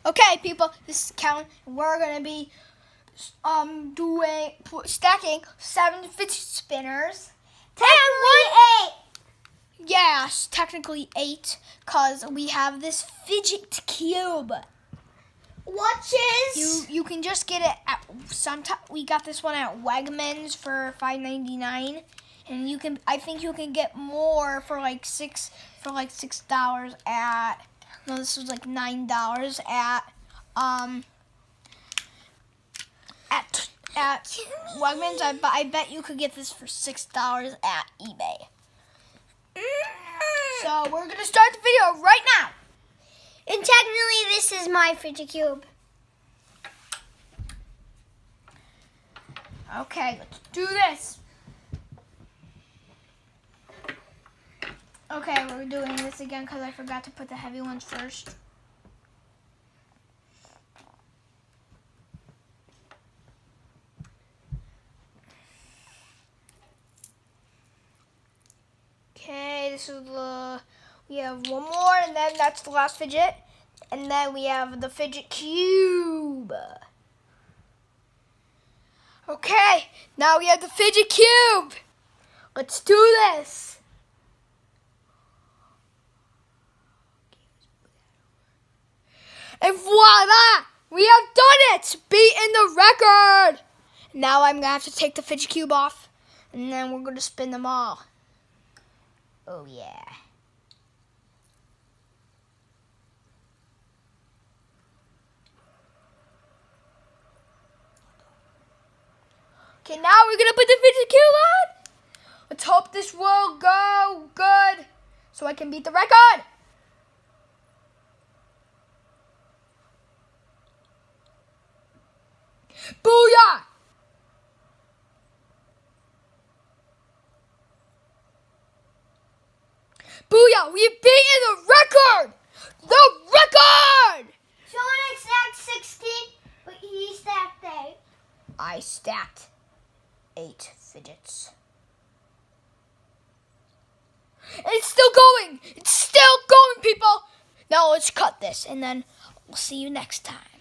Okay, people, this is Kellen. We're gonna be stacking 7 fidget spinners. Technically 8. Yes, technically 8, cause we have this fidget cube. Which is You can just get it at we got this one at Wegmans for $5.99, and I think you can get more for like $6 at. No, this was like $9 at Wegmans. I bet you could get this for $6 at eBay. So we're gonna start the video right now. And technically this is my fidget cube. Okay, let's do this. Okay, we're doing this again because I forgot to put the heavy ones first. Okay, this is we have one more, and then that's the last fidget. And then we have the fidget cube. Okay, now we have the fidget cube. Let's do this. And voila! We have done it! Beaten the record! Now I'm going to have to take the fidget cube off, and then we're going to spin them all. Oh, yeah. Okay, now we're going to put the fidget cube on. Let's hope this will go good so I can beat the record. Booyah! Booyah! We've beaten the record! The record! Sean stacked 16, but he stacked 8. I stacked 8 fidgets. And it's still going! It's still going, people! Now let's cut this, and then we'll see you next time.